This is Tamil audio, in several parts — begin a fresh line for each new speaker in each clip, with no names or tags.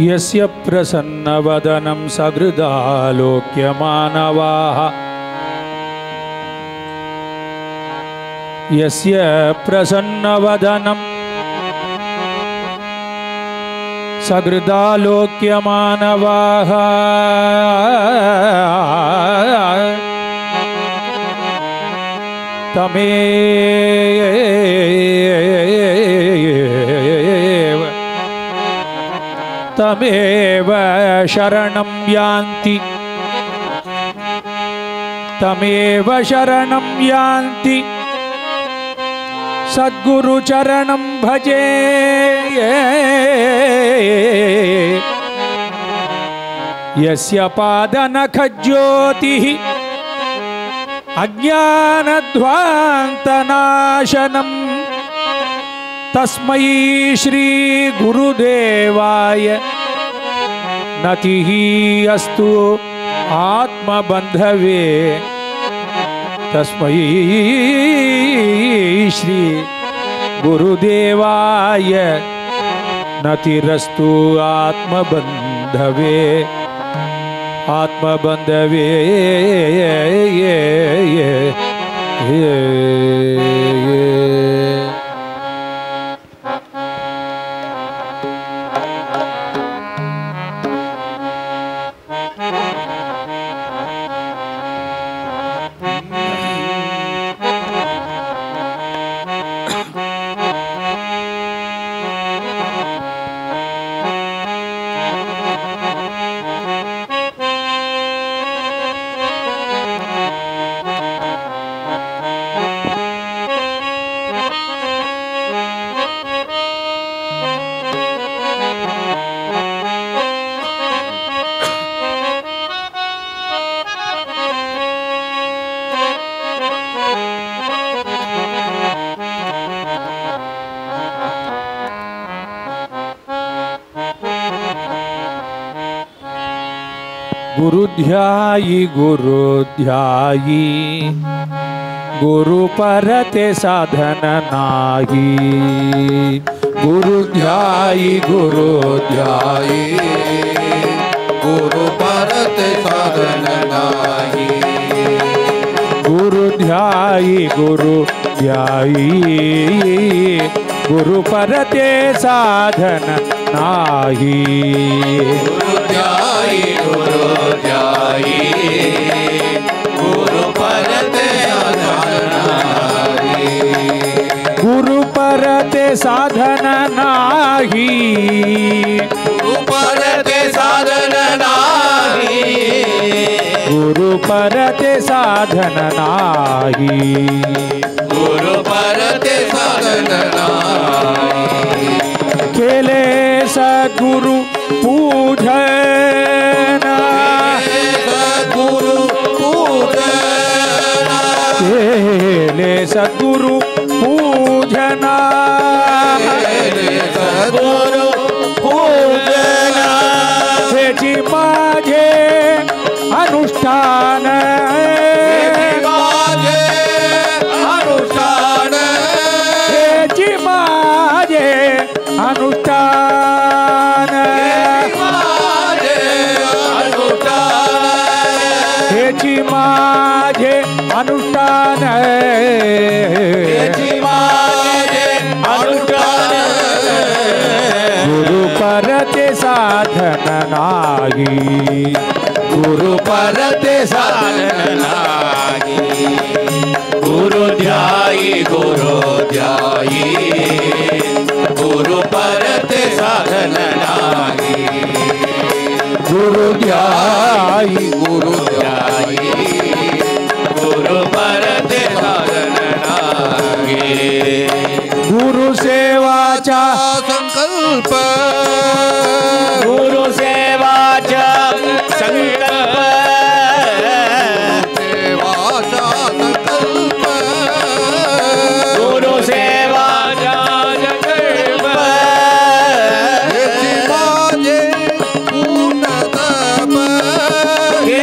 यस्य प्रसन्नवदनं सकृदालोक्य मानवाः यस्य प्रसन्नवदनं सकृदालोक्य मानवाः तमेव शरणं यान्ति तमेव शरणं यान्ति सद्गुरु चरणं भजे यस्य पादनखज्योतिः अज्ञानध्वान्तनाशनं तस्मै श्री गुरुदेवाय नतिः अस्तु आत्मबन्धवे तस्मै श्री गुरुदेवाय नतिरस्तु आत्मबन्धवे आत्मबन्धवे गुरुध्यायी गुरुध्यायी गुरु परते साधन नाही गुरुध्यायी गुरुध्यायी
गुरु परते साधन नाही
गुरुध्यायी गुरुध्यायी गुरु परते साधन नाही
गुरुध्यायी गुरुध्यायी गुरु परते साधन नाही
गुरु परते साधन नाही
गुरु परते साधन नाही
गुरु परते साधन नाही
गुरु परते साधन नाही
केले सद्गुरु पूजन
सद्गुरु पूजन
केले सद्गुरु पूजन
सद्गुरु पूजन
हेची माझे अनुष्ठान
माझे अनुष्ठान
हेची माझे अनुष्ठान
माझे अनुष्ठान
हेची माझे अनुष्ठान
हेची माझे अनुष्ठान
गुरु परते साधन नाही
गुरु परते साधन नाही गुरुध्यायी गुरुध्यायी गुरु परते साधन नाही
गुरुध्यायी
गुरुध्यायी गुरु परते साधन नाही
गुरु सेवाचा
संकल्प
गुरु सेवाचा संकल्प
सेवाचा संकल्प
गुरु सेवाचा संकल्प
हेची माझे पूर्ण तप
हे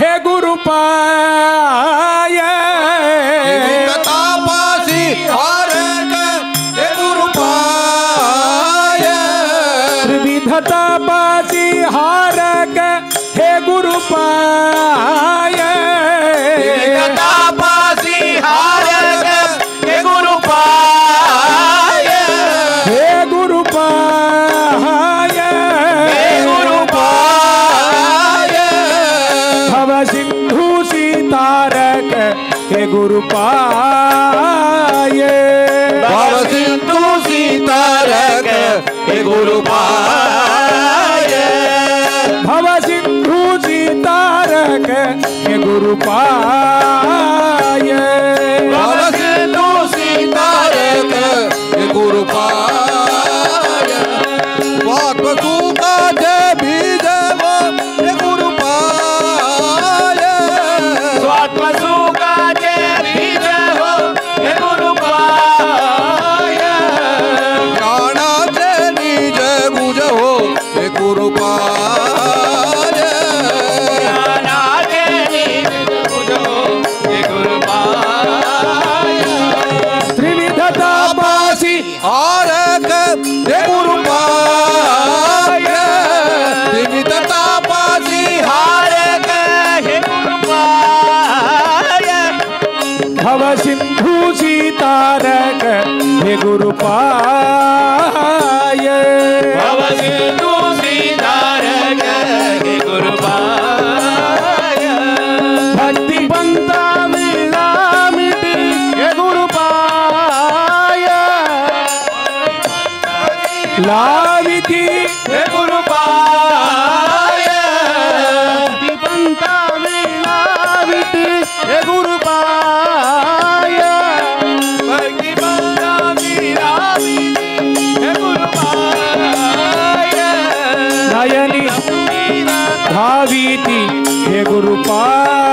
हे गुरुपाय
तापासी हारक हे गुरुपाय
त्रिविधता पासी हारक हे गुरुपाय
तापासी हारक हे गुरुपाय
हे गुरुपाय
हे गुरुपाय
भव सिंधु सीतारक हे गुरुपाय
भव सिंधु सीतारक हे गुरुपाय
भव सिंधु सीतारक हे गुरुपाय
भव सिंधु सीतारक हे गुरुपाय वात्मसुका जय बीज हे गुरुपाय
स्वात्मसुका जय बीज हो हे गुरुपाय
ज्ञानाचे निज गुज हो हे गुरुपाय
ज्ञानाचे निज गुज हो हे गुरुपाय
त्रिविधता पासी
हारक हे गुरुपाय विविध तापासी
हारक हे गुरुपाय
भव सिंधु सीतारक हे गुरुपाय
भव सिंधु सीतारक हे गुरुपाय
भक्ति पंथा मिला मिटी हे गुरुपाय लाविती
हे गुरुपाय
पंथा मिला मिटी हे गुरुपाय
भक्ति बंदा मीरा हे गुरुपाय
नयनी धावीती हे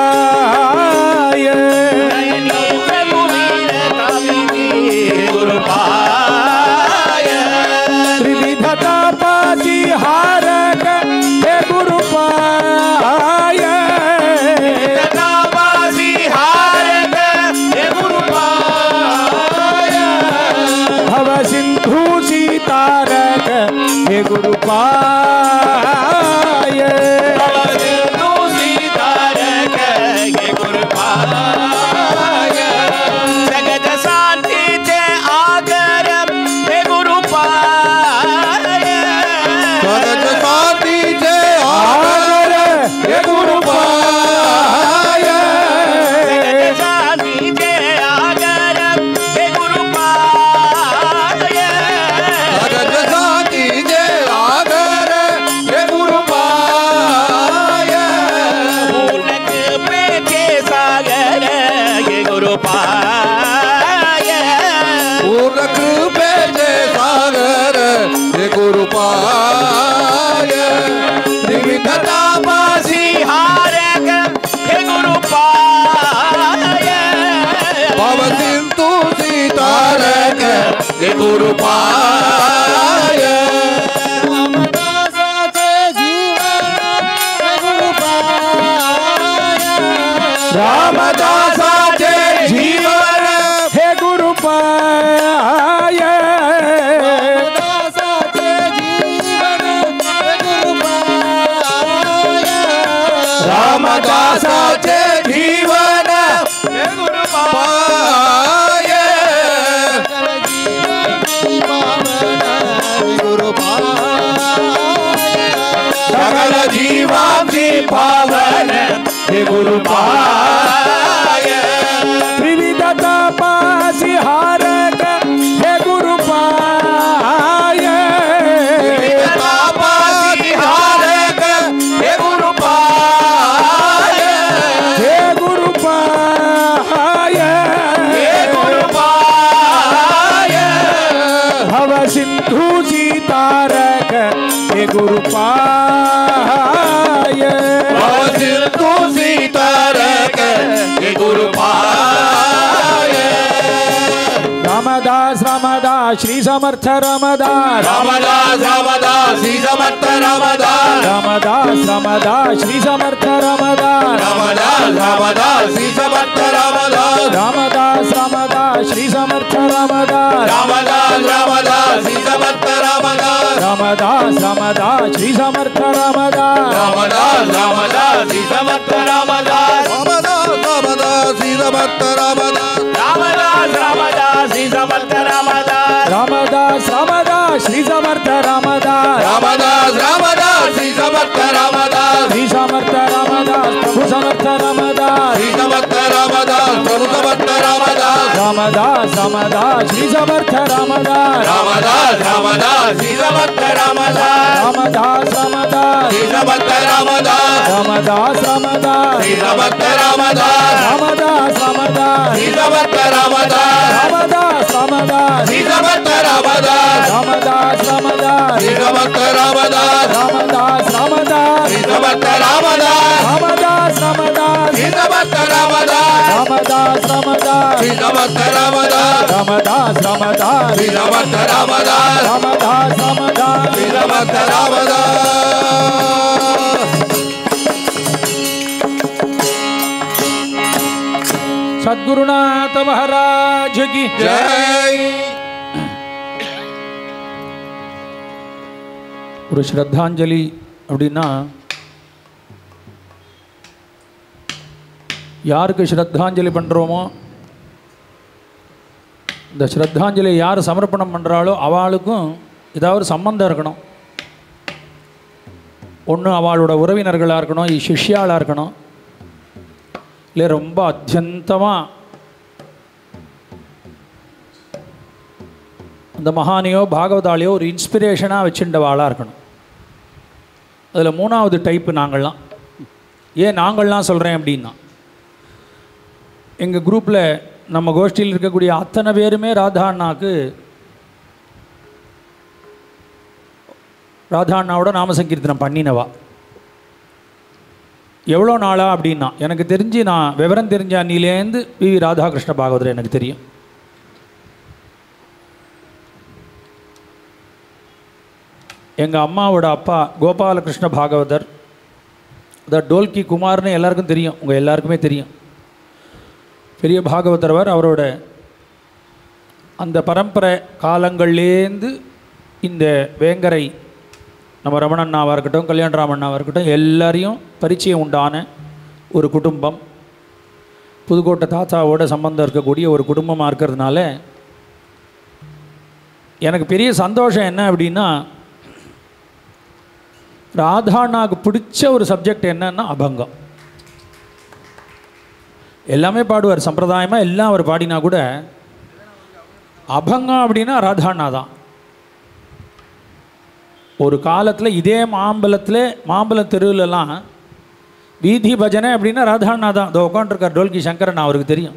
गुरुपाय
नयनी रघुवीर कामिनी हे गुरुपाय
त्रिविधता पासी हारक हे गुरुपाय
तापासी हारक हे गुरुपाय
भव सिंधु सीतारक हे गुरुपाय
भव सिंधु सीतारक हे गुरुपाय जगत शांतीचे आगर हे गुरुपाय
जगत शांतीचे आगर हे गुरुपाय
जगत शांतीचे आगर हे गुरुपाय
जगत शांतीचे आगर हे गुरुपाय
पूर्ण कृपेचे सागर हे गुरुपाय
पूर्ण कृपेचे सागर हे गुरुपाय विविध तापासी
हारक हे गुरुपाय
भव सिंधु सीतारक हे गुरुपाय
रामदासाचे जीवन हे गुरुपाय रामदासाचे जीवन
हे गुरुपाय
सकल जीवांची पावन हे गुरुपाय त्रिविधता पासी हारक हे गुरुपाय
तापासी हारक हे गुरुपाय
हे गुरुपाय
हे गुरुपाय
भव सिंधु सीतारक हे गुरुपाय
भव सिंधु सीतारक हे गुरुपाय
रामदास रामदास श्री समर्थ रामदास
रामदास रामदास श्री समर्थ रामदास
रामदास रामदास श्री समर्थ रामदास
रामदास रामदास श्री समर्थ रामदास
रामदास रामदास श्री समर्थ रामदास
रामदास रामदास श्री समर्थ रामदास
रामदास रामदास श्री समर्थ रामदास
रामदास रामदास श्री समर्थ रामदास रामदास रामदास श्री समर्थ रामदास
रामदास रामदास श्री समर्थ रामदास
रामदास रामदास श्री समर्थ रामदास
रामदास रामदास श्री समर्थ रामदास
श्री समर्थ रामदास प्रभु समर्थ रामदास
श्री समर्थ रामदास प्रभु समर्थ रामदास
रामदास रामदास श्री समर्थ रामदास
रामदास रामदास श्री समर्थ रामदास
रामदास रामदास
श्री समर्थ रामदास
रामदास रामदास
श्री समर्थ रामदास
रामदास रामदास
श्री समर्थ रामदास
रामदास रामदास
श्री समर्थ रामदास
रामदास रामदास
श्री समर्थ रामदास
रामदास रामदास
श्री समर्थ रामदास
रामदास रामदास
श्री समर्थ रामदास
रामदास रामदास
श्री समर्थ रामदास
रामदास रामदास
श्री समर्थ रामदास
रामदास रामदास
श्री समर्थ रामदास
सद्गुरुनाथ महाराज की
जय
ஒரு ஸ்ரத்தாஞ்சலி அப்படின்னா யாருக்கு ஸ்ரத்தாஞ்சலி பண்ணுறோமோ இந்த ஸ்ரத்தாஞ்சலி யார் சமர்ப்பணம் பண்ணுறாளோ அவளுக்கும் ஏதாவது ஒரு சம்பந்தம் இருக்கணும். ஒன்று அவளோட உறவினர்களாக இருக்கணும், சிஷ்யாளாக இருக்கணும், இல்லை ரொம்ப அத்தியந்தமாக அந்த மகானியோ பாகவதாலையோ ஒரு இன்ஸ்பிரேஷனாக வச்சுட்டவாளாக இருக்கணும். அதில் மூணாவது டைப்பு நாங்கள்லாம். ஏன் நாங்கள்லாம் சொல்கிறேன் அப்படின்னா, எங்கள் குரூப்பில் நம்ம கோஷ்டியில் இருக்கக்கூடிய அத்தனை பேருமே ராதா அண்ணாவோட நாமசங்கீர்த்தனம் பண்ணினவா. எவ்வளோ நாளா அப்படின்னா, எனக்கு தெரிஞ்சு நான் விவரம் தெரிஞ்ச அன்னிலேருந்து வி ராதாகிருஷ்ண பாகவதர் எனக்கு தெரியும். எங்கள் அம்மாவோட அப்பா கோபாலகிருஷ்ண பாகவதர், அதான் டோல்கி குமார்னு எல்லாருக்கும் தெரியும், உங்கள் எல்லாருக்குமே தெரியும். பெரிய பாகவதர்வர். அவரோட அந்த பரம்பரை காலங்கள்லேருந்து இந்த வேங்கரை நம்ம ரமணண்ணாவாக இருக்கட்டும், கல்யாணராமண்ணாவாக இருக்கட்டும், எல்லாரையும் பரிச்சயம் உண்டான ஒரு குடும்பம். புதுக்கோட்டை தாத்தாவோட சம்பந்தம் இருக்கக்கூடிய ஒரு குடும்பமாக இருக்கிறதுனால எனக்கு பெரிய சந்தோஷம் என்ன அப்படின்னா, ராதாண்ணாவுக்கு பிடிச்ச ஒரு சப்ஜெக்ட் என்னன்னா அபங்கம். எல்லாமே பாடுவார் சம்பிரதாயமாக, எல்லாம் அவர் பாடினா கூட அபங்கம் அப்படின்னா ராதாண்ணா தான். ஒரு காலத்தில் இதே மாம்பழ தெருவிலலாம் வீதி பஜனை அப்படின்னா ராதாண்ணா தான். அதோ உட்காந்துருக்கார் டோல்கி சங்கரன், அவருக்கு தெரியும்.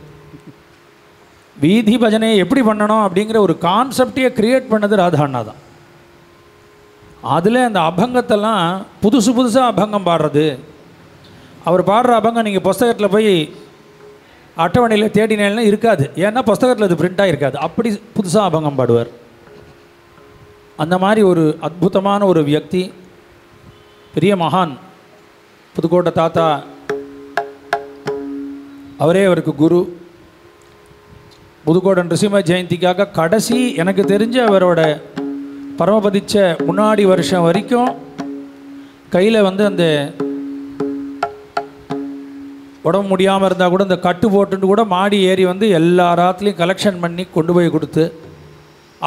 வீதி பஜனையை எப்படி பண்ணணும் அப்படிங்கிற ஒரு கான்செப்டையே க்ரியேட் பண்ணது ராதாண்ணா தான். அதில் அந்த அபங்கத்தெல்லாம் புதுசாக அபங்கம் பாடுறது, அவர் பாடுற அபங்கம் நீங்கள் புஸ்தகத்தில் போய் அட்டவணையில் தேடினேன்னா இருக்காது. ஏன்னா புஸ்தகத்தில் அது பிரிண்ட்டாக இருக்காது. அப்படி புதுசாக அபங்கம் பாடுவார். அந்த மாதிரி ஒரு அற்புதமான ஒரு வியக்தி, பெரிய மகான். புதுக்கோட்டை தாத்தா அவரே அவருக்கு குரு. புதுக்கோட்டை நிருசிம்ம ஜெயந்திக்காக கடைசி எனக்கு தெரிஞ்ச அவரோட பரமபதிச்ச முன்னாடி வருஷம் வரைக்கும் கையில் வந்து அந்த உடம்பு முடியாமல் இருந்தால் கூட அந்த கட்டு போட்டுட்டு கூட மாடி ஏறி வந்து எல்லா ராத்துலேயும் கலெக்ஷன் பண்ணி கொண்டு போய் கொடுத்து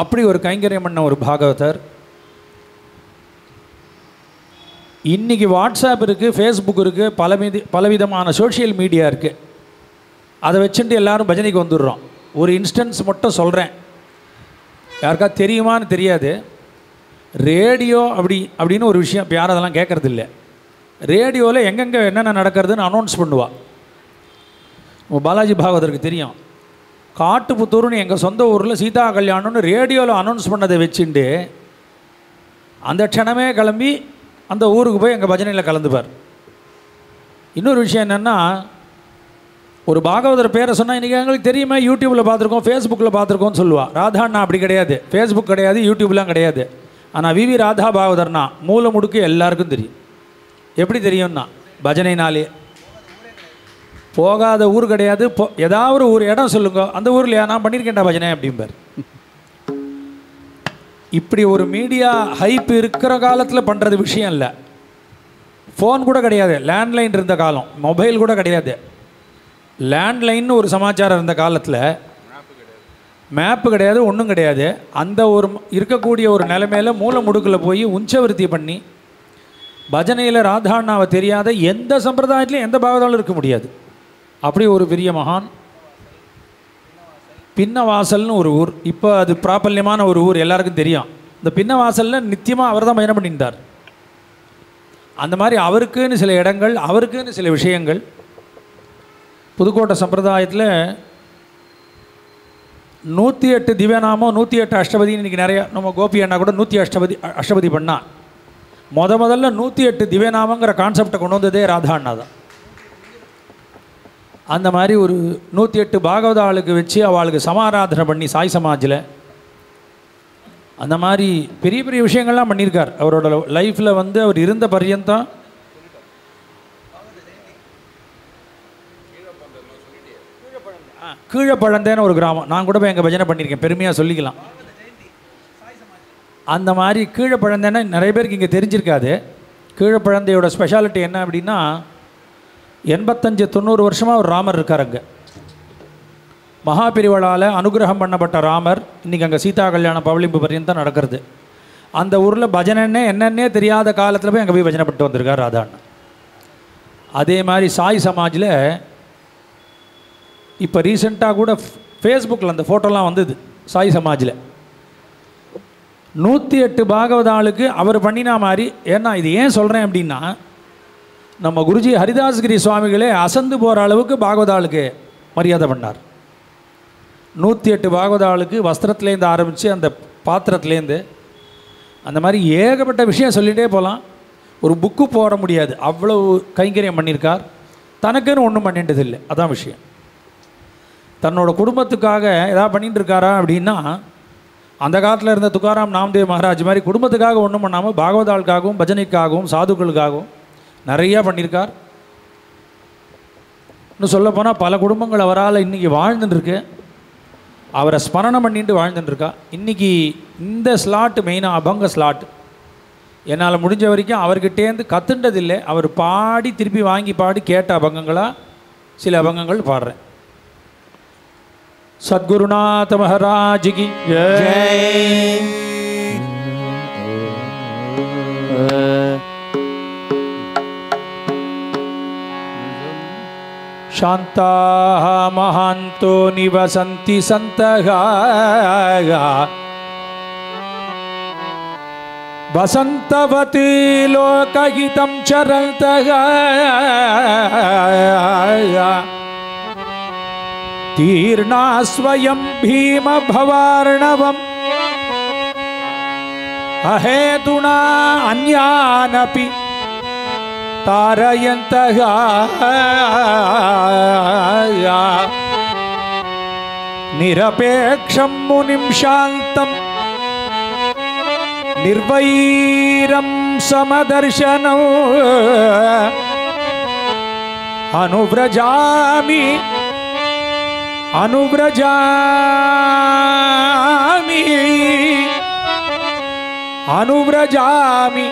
அப்படி ஒரு கைங்கரியம் பண்ண ஒரு பாகவதர். இன்றைக்கி வாட்ஸ்அப் இருக்குது, ஃபேஸ்புக் இருக்குது, பலவிதமான சோஷியல் மீடியா இருக்குது. அதை வச்சுட்டு எல்லோரும் பஜனைக்கு வந்துடுறோம். ஒரு இன்ஸ்டன்ஸ் மட்டும் சொல்கிறேன், யாருக்கா தெரியுமான்னு தெரியாது. ரேடியோ அப்படின்னு ஒரு விஷயம் இப்போ யாரும் அதெல்லாம் கேட்குறது இல்லை. ரேடியோவில் எங்கெங்கே என்னென்ன நடக்கிறதுன்னு அனௌன்ஸ் பண்ணுவாள். பாலாஜி பாகவதருக்கு தெரியும். காட்டுப்புத்தூர்னு எங்கள் சொந்த ஊரில் சீதா கல்யாணம்னு ரேடியோவில் அனௌன்ஸ் பண்ணதை வச்சுட்டு அந்த க்ஷணமே கிளம்பி அந்த ஊருக்கு போய் எங்கள் பஜனையில் கலந்துப்பார். இன்னொரு விஷயம் என்னென்னா, ஒரு பாகவதர் பேரை சொன்னால் இன்றைக்கி எங்களுக்கு தெரியுமே, யூடியூப்பில் பார்த்துருக்கோம், ஃபேஸ்புக்கில் பார்த்துருக்கோன்னு சொல்லுவாள். ராதாண்ணா அப்படி கிடையாது, ஃபேஸ்புக் கிடையாது, யூடியூப்லாம் கிடையாது. ஆனால் விவி ராதா பாகவதர்னா மூல முடுக்கு எல்லாருக்கும் தெரியும். எப்படி தெரியும்னா பஜனைனாலே. போகாத ஊர் கிடையாது. ஏதாவது ஒரு இடம் சொல்லுங்க, அந்த ஊரில் நான் பண்ணியிருக்கேன்டா பஜனை அப்படிம்பார். இப்படி ஒரு மீடியா ஹைப் இருக்கிற காலத்தில் பண்ணுறது விஷயம் இல்லை. ஃபோன் கூட கிடையாது, லேண்ட்லைன் இருந்த காலம், மொபைல் கூட கிடையாது. லேண்ட்லைன்னு ஒரு சமாச்சாரம் இருந்த காலத்தில் மேப்பு கிடையாது, ஒன்றும் கிடையாது. அந்த ஒரு இருக்கக்கூடிய ஒரு நிலைமையில் மூல முடுக்கில் போய் உஞ்சவருத்தி பண்ணி பஜனையில் ராதாண்ணாவை தெரியாத எந்த சம்பிரதாயத்துலையும் எந்த பாகவதாலும் இருக்க முடியாது. அப்படி ஒரு பெரிய மகான். பின்னவாசல்னு ஒரு ஊர், இப்போ அது பிராபல்யமான ஒரு ஊர், எல்லாருக்கும் தெரியும். இந்த பின்னவாசலில் நித்தியமாக அவர் தான் பயணம் பண்ணியிருந்தார். அந்த மாதிரி அவருக்குன்னு சில இடங்கள், அவருக்குன்னு சில விஷயங்கள். புதுக்கோட்டை சம்பிரதாயத்தில் 108 திவ்யநாமம், 108 அஷ்டபதினு இன்றைக்கி நிறையா, நம்ம கோபி அண்ணா கூட 108 அஷ்டபதி பண்ணால் முதல்ல 108 திவ்யநாமங்கிற கான்செப்டை கொண்டு வந்ததே ராதா அண்ணா தான். அந்த மாதிரி ஒரு 108 பாகவத ஆளுக்கு வச்சு அவளுக்கு சமாராதனை பண்ணி சாய் சமாஜில் அந்த மாதிரி பெரிய பெரிய விஷயங்கள்லாம் பண்ணியிருக்கார். அவரோட லைஃப்பில் வந்து அவர் இருந்த பர்யந்தம் கீழப்பழந்தேன்னு ஒரு கிராமம், நான் கூட போய் எங்கள் பஜனை பண்ணியிருக்கேன், பெருமையாக சொல்லிக்கலாம். அந்த மாதிரி கீழப்பழந்தேன்னா நிறைய பேருக்கு இங்கே தெரிஞ்சிருக்காது. கீழப்பழந்தையோட ஸ்பெஷாலிட்டி என்ன அப்படின்னா 85-90 வருஷமாக ஒரு ராமர் இருக்கார் அங்கே. மகாபிரிவளால் அனுகிரகம் பண்ணப்பட்ட ராமர் இன்றைக்கி அங்கே சீதா கல்யாணம் பவளிம்பு பர்யந்தம் நடக்கிறது. அந்த ஊரில் பஜனைன்னே என்னென்னே தெரியாத காலத்தில் போய் அங்கே போய் பஜனைப்பட்டு வந்திருக்கார் ராதாண்ணா. அதே மாதிரி சாய் சமாஜில் இப்போ ரீசெண்டாக கூட ஃபேஸ்புக்கில் அந்த ஃபோட்டோலாம் வந்தது. சாய் சமாஜில் 108 பாகவத ஆளுக்கு அவர் பண்ணினா மாதிரி. ஏன்னா இது ஏன் சொல்கிறேன் அப்படின்னா, நம்ம குருஜி ஹரிதாஸ்கிரி சுவாமிகளே அசந்து போகிற அளவுக்கு பாகவத ஆளுக்கு மரியாதை பண்ணார். 108 பாகவத ஆளுக்கு வஸ்திரத்துலேருந்து ஆரம்பித்து அந்த பாத்திரத்துலேருந்து அந்த மாதிரி ஏகப்பட்ட விஷயம் சொல்லிகிட்டே போகலாம். ஒரு புக்கு போட முடியாது, அவ்வளவு கைங்கரியம் பண்ணியிருக்கார். தனக்குன்னு ஒன்றும் பண்ணிட்டதில்லை, அதான் விஷயம். தன்னோட குடும்பத்துக்காக எதாவது பண்ணிட்டு இருக்காரா அப்படின்னா, அந்த காலத்தில் இருந்த துக்காராம் நாம்தேவ் மகாராஜ் மாதிரி குடும்பத்துக்காக ஒன்றும் பண்ணாமல் பாகவதாளுக்காகவும் பஜனைக்காகவும் சாதுக்களுக்காகவும் நிறையா பண்ணியிருக்கார். இன்னும் சொல்லப்போனால் பல குடும்பங்கள் அவரால் இன்றைக்கி வாழ்ந்துட்டுருக்கு. அவரை ஸ்மரணம் பண்ணிட்டு வாழ்ந்துட்டுருக்கா. இன்றைக்கி இந்த ஸ்லாட்டு மெயினாக அபங்க ஸ்லாட் என்னால் முடிஞ்ச வரைக்கும் அவர்கிட்டேருந்து கற்றுண்டதில்லை. அவர் பாடி திருப்பி வாங்கி பாடி கேட்ட அபங்கங்களாக சில அபங்கங்கள் பாடுறேன். सद्गुरुनाथ महाराज की जय। शांता महांतो निवसन्ति सन्तः वसन्तवती लोकहितं चरन्तः तीर्णा स्वयं भीम भवार्णवम् अहेतुना अन्यानपि तारयन्तः निरपेक्षं मुनिं शान्तं निर्वैरं समदर्शनम् अनुव्रजामि अनुव्रजामि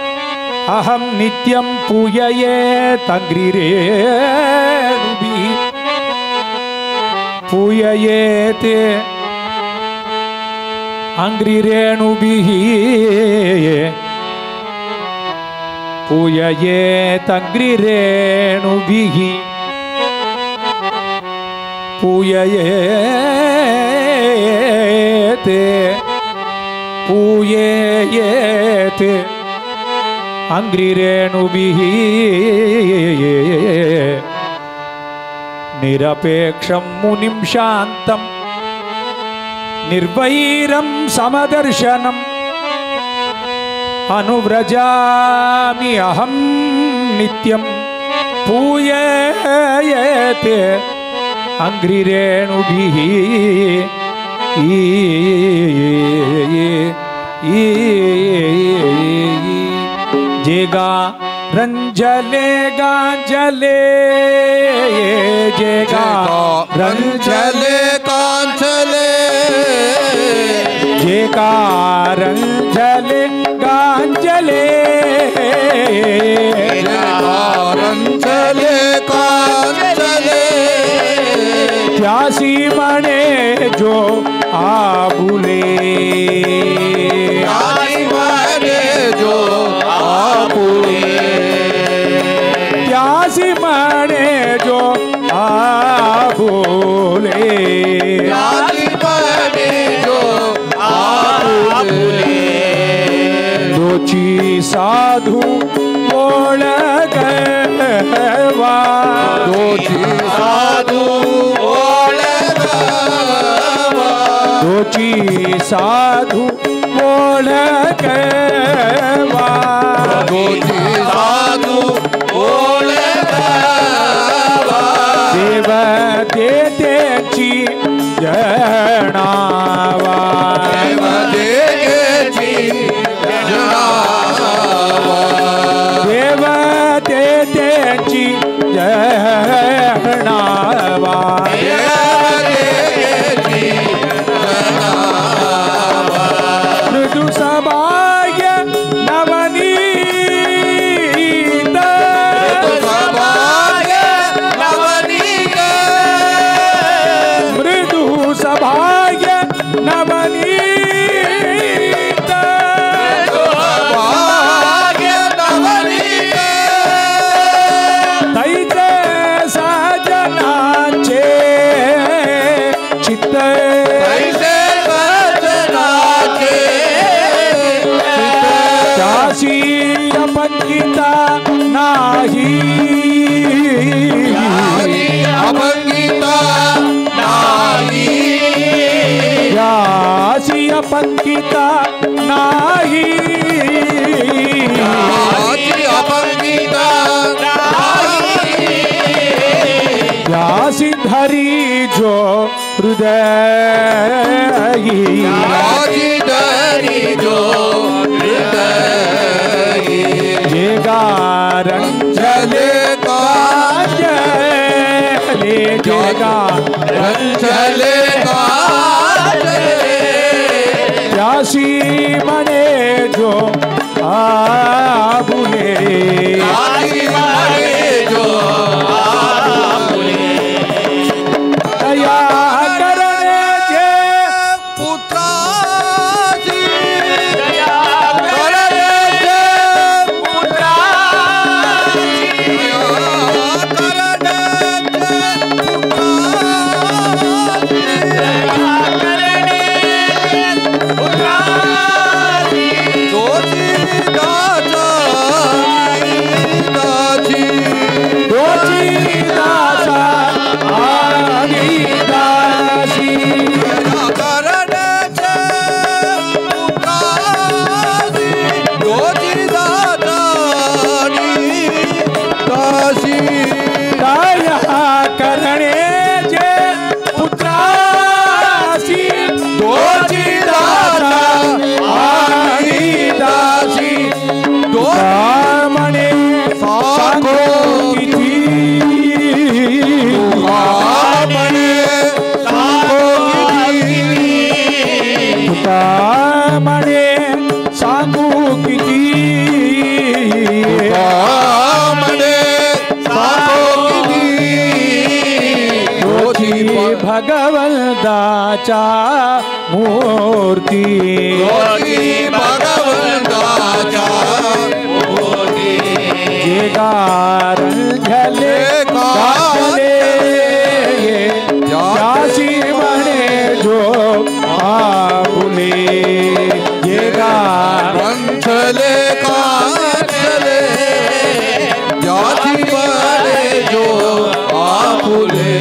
अहं नित्यं पूजये तग्रिरेणुभिः पूजयेते अङ्घ्रिरेणुभिः पूजयेत अङ्घ्रिरेणुभिः पूजयेते पूजयेते अङ्घ्रिरेणुभिः निरपेक्षं मुनिं शान्तं निर्वैरं समदर्शनम् अनुव्रजामि अहं नित्यं पूजयेते अंघ्रिरेणुभिः जेगा रंजले गांजले जेगा
रंजले कांचले
जेगा रंजले गांजले
रंजले कांचले
त्यासी मणे जो आबुले
त्यासी मणे जो आबुले
त्यासी मणे जो आबुले
त्यासी मणे जो आबुले
दोची साधू ओळखवा
दोची साधू
दोची साधू ओळखवा
दोची साधू ओळखवा
देव देतेची जनावा
देव देतेची जनावा
देव देतेची जनावा मृदु सभाय नवनीत मृदु सभाय नवनीत तैचे सजनाचे चित्त त्यासी अपंकिता नाही
अपंकिता नाही
त्यासी अपंकिता नाही
अपंकिता
त्यासी धरी जो हृदय
धरी जो
जेगा रंजले कांजले जेगा
रंजले
त्यासी मने जो आबुले
जो
दया करने जे
पुत्राजी
दया
करने जे
भगवंताचा मूर्ती
भगवंताचा मूर्ती
जे गारंझले गाजले त्यासी म्हणे जो आपुले जे
रंजले कांचले त्यासी म्हणे जो आपुले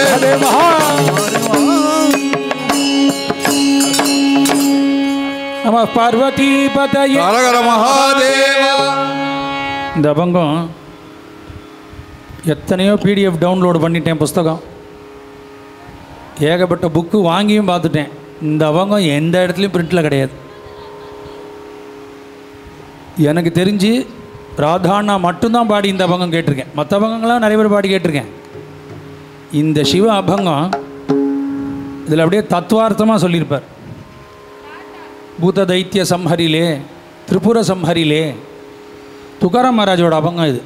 நம பார்வதி பதயே.
ஹரஹர மகாதேவா.
இந்த அபங்கம் எத்தனையோ பிடிஎஃப் டவுன்லோடு பண்ணிட்டேன், புஸ்தகம் ஏகப்பட்ட புக்கு வாங்கியும் பார்த்துட்டேன். இந்த அபங்கம் எந்த இடத்துலையும் பிரிண்டில் கிடையாது. எனக்கு தெரிஞ்சு ராதாண்ணா மட்டும்தான் பாடி இந்த அபங்கம் கேட்டிருக்கேன். மற்ற அபங்கங்களாம் நிறைய பேர் பாடி கேட்டிருக்கேன். இந்த சிவ அபங்கம் இதில் அப்படியே தத்துவார்த்தமாக சொல்லியிருப்பார். பூத தைத்திய சம்ஹரிலே, திரிபுர சம்ஹரிலே, துகாராம் மகாராஜோட அபங்கம் இது.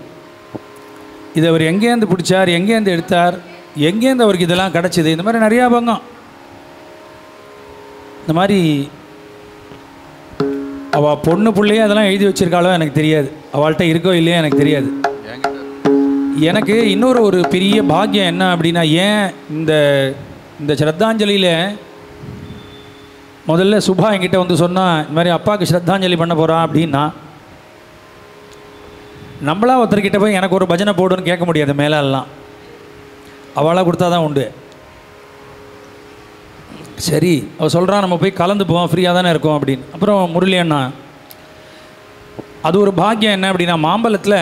இதை அவர் எங்கேருந்து பிடிச்சார், எங்கேருந்து எடுத்தார், எங்கேருந்து அவருக்கு இதெல்லாம் கிடச்சிது, இந்த மாதிரி நிறையா அபங்கம். இந்த மாதிரி அவள் பொண்ணு பிள்ளையே அதெல்லாம் எழுதி வச்சிருக்காளோ எனக்கு தெரியாது, அவள்கிட்ட இருக்கோ இல்லையோ எனக்கு தெரியாது. எனக்கு இன்னொரு ஒரு பெரிய பாக்கியம் என்ன அப்படின்னா, ஏன் இந்த ஸ்ரத்தாஞ்சலியில் முதல்ல சுபா என்கிட்ட வந்து சொன்னால் இந்த மாதிரி அப்பாவுக்கு ஸ்ரத்தாஞ்சலி பண்ண போகிறான் அப்படின்னா, நம்மளா ஒருத்தர்கிட்ட போய் எனக்கு ஒரு பஜனை போடுன்னு கேட்க முடியாது. மேலெல்லாம் அவளாக கொடுத்தா தான் உண்டு. சரி அவள் சொல்கிறான், நம்ம போய் கலந்து போவோம், ஃப்ரீயாக தானே இருக்கும் அப்படின்னு. அப்புறம் முரளி அண்ணா, அது ஒரு பாக்கியம் என்ன அப்படின்னா, மாம்பலத்தில்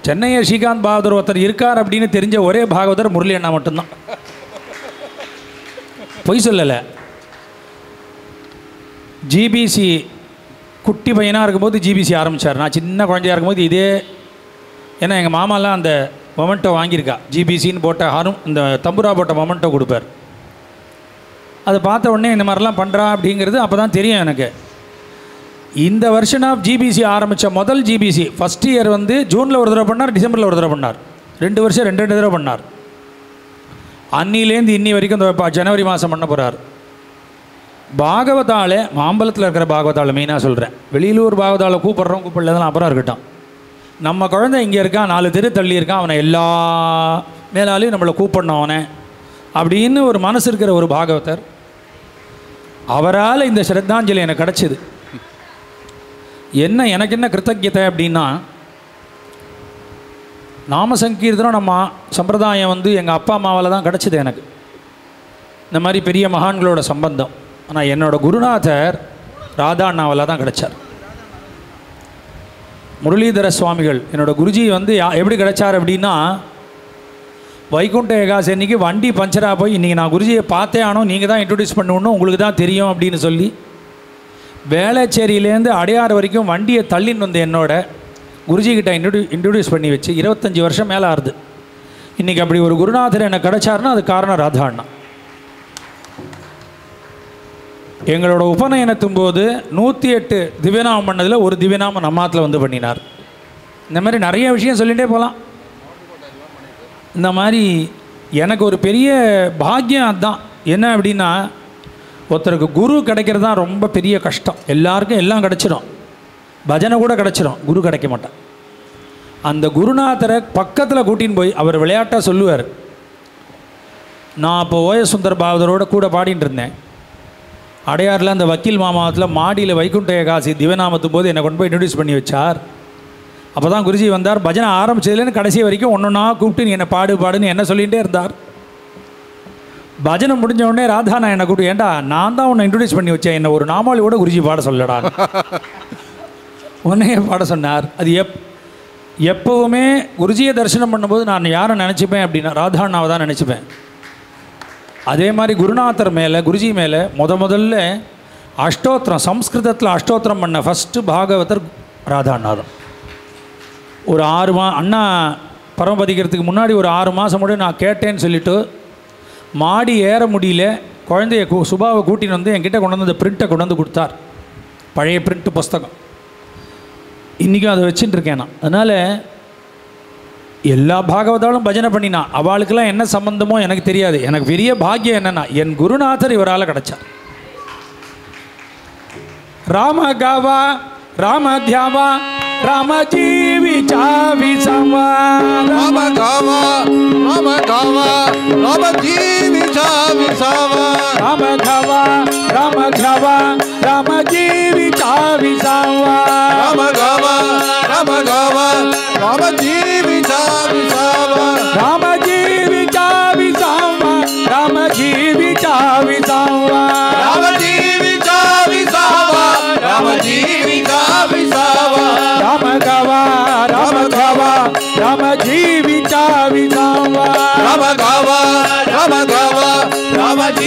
சென்னையை ஸ்ரீகாந்த் பாகவதர் ஒருத்தர் இருக்கார் அப்படின்னு தெரிஞ்ச ஒரே பாகவதர் முரளி அண்ணா மட்டும்தான். பொய் சொல்லலை. ஜிபிசி குட்டி பையனாக இருக்கும்போது ஜிபிசி ஆரம்பித்தார். நான் சின்ன குழந்தையாக இருக்கும்போது இதே, ஏன்னா எங்கள் மாமாலாம் அந்த மொமெண்ட்டோ வாங்கியிருக்கா. ஜிபிசின்னு போட்ட இந்த தம்புரா போட்ட மொமெண்ட்டோ கொடுப்பார். அதை பார்த்த உடனே இந்த மாதிரிலாம் பண்ணுறா அப்படிங்கிறது அப்போ தான் தெரியும் எனக்கு. இந்த வருஷன் ஆஃப் ஜிபிசி ஆரம்பித்த முதல் ஜிபிசி ஃபஸ்ட் இயர் வந்து ஜூனில் ஒரு தடவை பண்ணார், டிசம்பரில் ஒரு தடவை பண்ணார். 2 வருஷம் 2 தடவை பண்ணார். அன்னிலேருந்து இன்னி வரைக்கும் இந்த ஜனவரி மாதம் பண்ண போகிறார். பாகவதால மாம்பலத்தில் இருக்கிற பாகவதால மெயினாக சொல்கிறேன். வெளியிலூர் பாகவதால கூப்பிட்றோம் கூப்பிடலாம் அப்புறம் இருக்கட்டும். நம்ம குழந்தை இங்கே இருக்கான், 4 தெரு தள்ளி இருக்கான், அவனை எல்லா மேலாலையும் நம்மளை கூப்பிடணும் அவனை அப்படின்னு ஒரு மனசு இருக்கிற ஒரு பாகவதர். அவரால் இந்த ஸ்ரத்தாஞ்சலி எனக்கு கிடச்சிது. எனக்கு என்ன கிருத்தஜ்ஞதை அப்படின்னா, நாம சங்கீர்த்தனம் நம்ம சம்பிரதாயம் வந்து எங்கள் அப்பா அம்மாவால் தான் கிடச்சிது எனக்கு. இந்த மாதிரி பெரிய மகான்களோட சம்பந்தம். ஆனால் என்னோடய குருநாதர் ராதா அண்ணாவால் தான் கிடச்சார். முரளிதர சுவாமிகள் என்னோடய குருஜி வந்து எப்படி கிடச்சார் அப்படின்னா, வைகுண்ட ஏகாதசி அன்றைக்கி வண்டி பஞ்சராக போய் இன்றைக்கி நான் குருஜியை பார்த்தே ஆனோம், நீங்கள் தான் இன்ட்ரடியூஸ் பண்ணணும், உங்களுக்கு தான் தெரியும் அப்படின்னு சொல்லி வேளச்சேரியிலேருந்து அடையாறு வரைக்கும் வண்டியை தள்ளின்னு வந்து என்னோட குருஜிக்கிட்ட இன்ட்ரடியூஸ் பண்ணி வச்சு 25 வருஷம் மேலே ஆறுது. இன்றைக்கி அப்படி ஒரு குருநாதர் எனக்கு கிடச்சாருன்னா அது காரணம் ராதா அண்ணா. எங்களோட உபநயனத்தும் போது 108 திவ்யநாமம் பண்ணதில் ஒரு திவ்யநாமம் நம்மாத்தில் வந்து பண்ணினார். இந்த மாதிரி நிறைய விஷயம் சொல்லிகிட்டே போகலாம். இந்த மாதிரி எனக்கு ஒரு பெரிய பாக்கியம் அதுதான். என்ன அப்படின்னா, ஒருத்தருக்கு குரு கிடைக்கிறது தான் ரொம்ப பெரிய கஷ்டம். எல்லாருக்கும் எல்லாம் கிடச்சிடும், பஜனை கூட கிடச்சிடும், குரு கிடைக்க மாட்டேன். அந்த குருநாதரை பக்கத்தில் கூட்டின்னு போய் அவர் விளையாட்டாக சொல்லுவார். நான் இப்போ ஓஎஸ் சுந்தர் பாகவதரோட கூட பாடிட்டு இருந்தேன். அடையாறில் அந்த வக்கீல் மாமாவத்தில் மாடியில் வைகுண்ட ஏகாதசி திவநாமத்தும் போது என்னை கொண்டு போய் இன்ட்ரடியூஸ் பண்ணி வச்சார். அப்போ தான் குருஜி வந்தார். பஜனை ஆரம்பிச்சதுலேருந்து கடைசி வரைக்கும் ஒன்றா கூப்பிட்டு நீ என்னை பாடுன்னு என்ன சொல்லிகிட்டே இருந்தார். பஜனை முடிஞ்ச உடனே ராதா நான் என்னை கூப்பிட்டு, ஏண்டா நான் தான் உன்னை இன்ட்ரடியூஸ் பண்ணி வச்சேன், என்னை ஒரு நாமாவளி கூட குருஜி பாட சொல்லடா உன்னையே பாட சொன்னார். அது எப்போவுமே குருஜியை தரிசனம் பண்ணும்போது நான் யாரை நினச்சிப்பேன் அப்படின்னா ராதா அண்ணாவை தான் நினச்சிப்பேன். அதே மாதிரி குருநாதர் மேலே குருஜி மேலே முதல்ல அஷ்டோத்திரம், சம்ஸ்கிருதத்தில் அஷ்டோத்திரம் பண்ண ஃபஸ்ட்டு பாகவதர் ராதா அண்ணா தான். ஒரு 6 அண்ணா பரமபதிக்கிறதுக்கு முன்னாடி ஒரு 6 மாதம் முன்னாடி நான் கேட்டேன்னு சொல்லிவிட்டு மாடி ஏற முடியல, குழந்தைய சுபாவை கூட்டின்னு வந்து என்கிட்ட கொண்டு வந்து அந்த பிரிண்ட்டை கொண்டு வந்து கொடுத்தார். பழைய பிரிண்ட்டு புஸ்தகம் இன்றைக்கும் அதை வச்சுட்டு இருக்கேன் நான். அதனால் எல்லா பாகவதாலும் பஜனை பண்ணினா அவளுக்கெல்லாம் என்ன சம்பந்தமோ எனக்கு தெரியாது. எனக்கு பெரிய பாக்கியம் என்னென்னா என் குருநாதர் இவரால் கிடச்சார். ராம காவா ராம தியாவா ராம ஜீவி சாவி சமா
ராம காவா ராம காவா ராம ஜீவி சாவி சமா
ராம காவா ராம காவா ராம ஜீவி சாவி சமா
ராம காவா ராம காவா ராம ஜீவி சாவி சமா
ராம ஜீவி சாவி சமா ராம ஜீவி சாவி சமா
ராம ஜீவி சாவி சமா ராம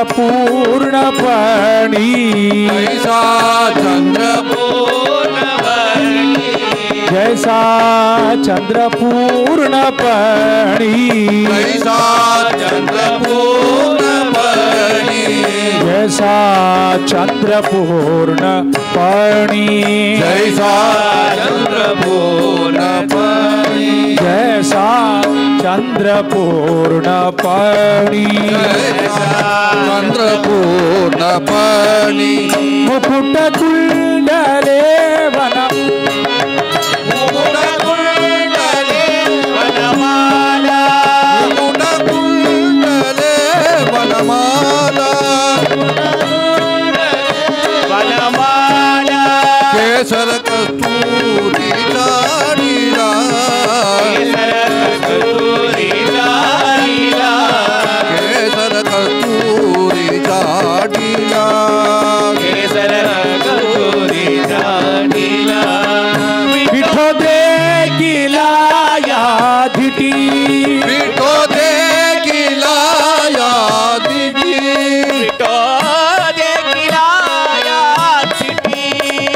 चंद्रपूर्णपणी
जैसा चंद्रपूर्णपणी
जैसा चंद्रपूर्णपणी
जैसा चंद्रपूर्णपणी
जैसा चंद्रपूर्णपणी
जैसा चंद्रपूर्णपणी
जैसा चंद्रपूर्णपणी
चंद्रपूर्णपणी
मुकुट कुंडले वनम
मुकुटकुण्डले वनमाला मुकुटकुण्डले वनमाला
वनमाला
केसर कस्तूरी लाडीला
कस्तूरी लाडीला
केसर कस्तूरी लाडीला
केसर कस्तूरी लाडीला
विठो दे किलाया धिटी
विठो दे किलाया दिदी
विठो दे किलाया चिठी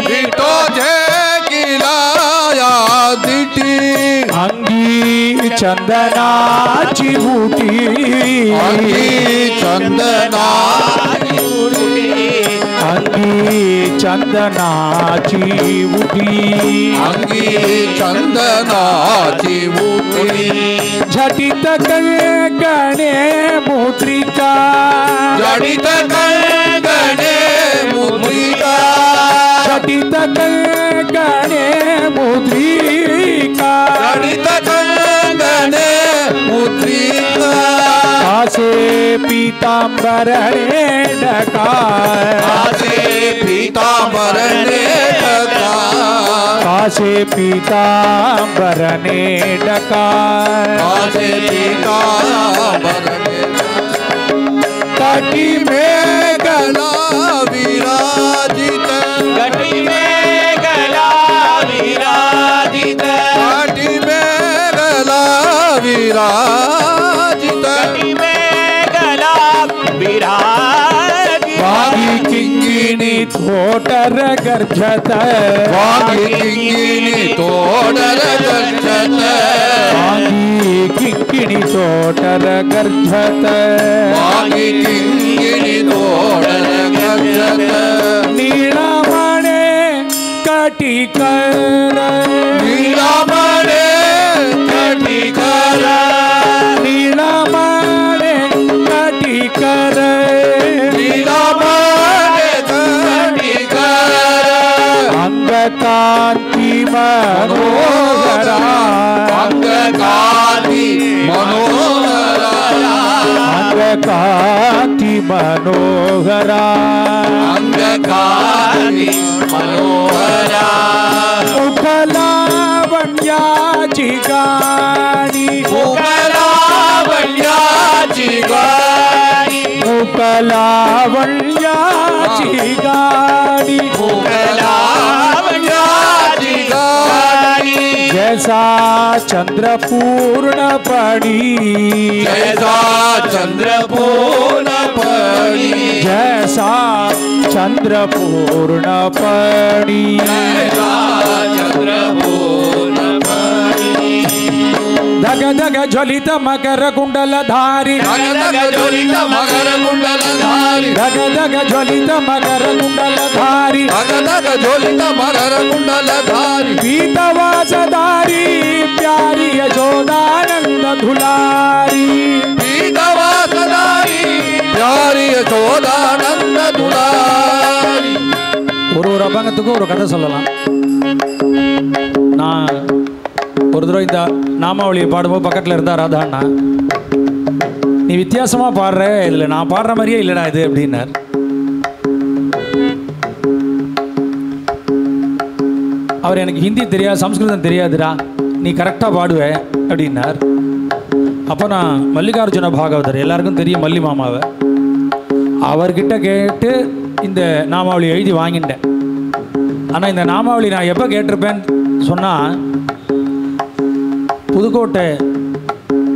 विठो दे किलाया दिदी
अंगी चंदनाची बूटी
अंगी चंदनाची
अंगी चंदनाची बूटी
अंगी चंदनाची बूटी
झटित गणे मुद्रिका
जडित कंगणे मुद्रिका
झटित गणे मुद्रिका
जडित कंगणे मुद्रिका
आसे पीतांबरणे डकार
आसे पीतांबरने ढका
आसे पीतांबरणे डकार
आसे पीतांबरने
काटी
में गला विराजित
घटी में गला विराजित
काटी में गला विराजित
घटी में गला विराजित
वागी किंगिणी थोटर गर्जत
वागी किंगिनी तोडर गच्छत
वागी किंगिणी थोटर गर्जत
वागी किंगिनी तोडर गच्छत
नीळमणे कटिकर
नीलामणे कटिकर
नीळमणे कटिकर
नीलामणे कटिकर
अंगकांती मनोहरा
अंगकांती मनोहरा
अंगकांती मनोहरा
अंगकांती मनोहरा
मुखलावण्याची गाणी
मुखलावण्याची गाणी
मुखलावण्याची गाणी
मुखलावण्याची गाणी
जैसा चंद्रपूर्णपणी
जैसा चंद्रपूर्णपणी
जैसा चंद्रपूर्णपणी
जैसा चंद्रपूर्णपणी
धग धग ज्वलित मकर कुंडलधारी
धगधग ज्वलित मकर कुंडलधारी
धग धग ज्वलित मकर कुंडलधारी
धगधग ज्वलित मकर कुंडलधारी
पीतवासधारी प्यारी यशोदानंद धुलारी
पीतवासधारी प्यारी यशोदानंद दुलारी
ஒரு அபங்கத்துக்கு ஒரு கதை சொல்லலாம். நான் ஒரு தடவை இந்த நாமாவளியை பாடும்போது பக்கத்தில் இருந்தா ராதா அண்ணா, நீ வித்தியாசமாக பாடுற, இதில் நான் பாடுற மாதிரியே இல்லைடா இது அப்படின்னார். அவர் எனக்கு ஹிந்தி தெரியாது, சம்ஸ்கிருதம் தெரியாதுடா, நீ கரெக்டாக பாடுவேன் அப்படின்னார். அப்போ நான் மல்லிகார்ஜுன பாகவதர், எல்லாருக்கும் தெரியும் மல்லி மாமாவை, அவர்கிட்ட கேட்டு இந்த நாமாவளி எழுதி வாங்கிட்டேன். ஆனால் இந்த நாமாவளி நான் எப்போ கேட்டிருப்பேன்னு சொன்னால், புதுக்கோட்டை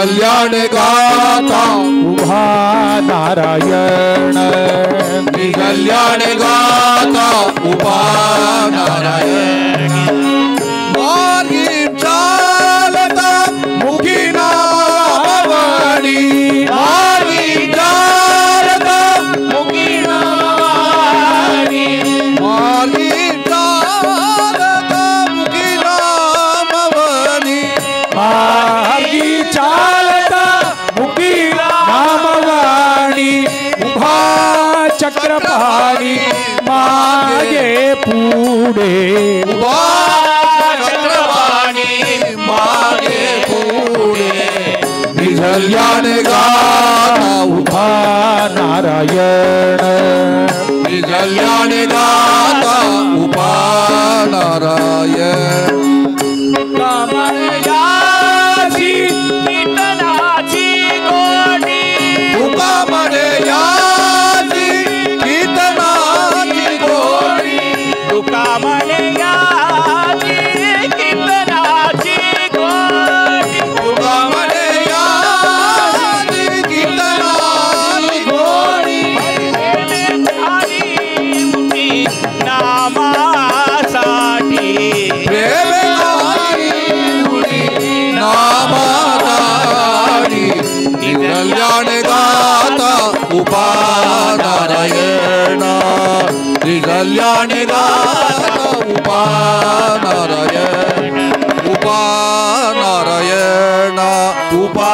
कल्याण गाता
उभा नारायण
कल्याण गाता उभा नारायण मार्गी चालता मुखी नामवाणी मार्गी चालता मुखी नामवाणी मार्गी चालता मुखी नामवाणी
मार्गी चालता मुखी नामवाणी उभा चक्रपाणी मागे पुढे
उभा चक्रपाणी मागे पुढे कल्याण गाता
उभा नारायण
कल्याण गाता उभा नारायण
कामयाची कीर्तनाची गोडी
तुका म्हणे याची कीर्तनाची गोडी
तुका म्हणे याची कीर्तनाची गोडी
तुका म्हणे याची कीर्तनाची गोडी
नामासाठी
प्रेमाची उडी नामासाठी कल्याण गाता उभा नारायण कल्याण गाता उभा नारायण उभा नारायण उभा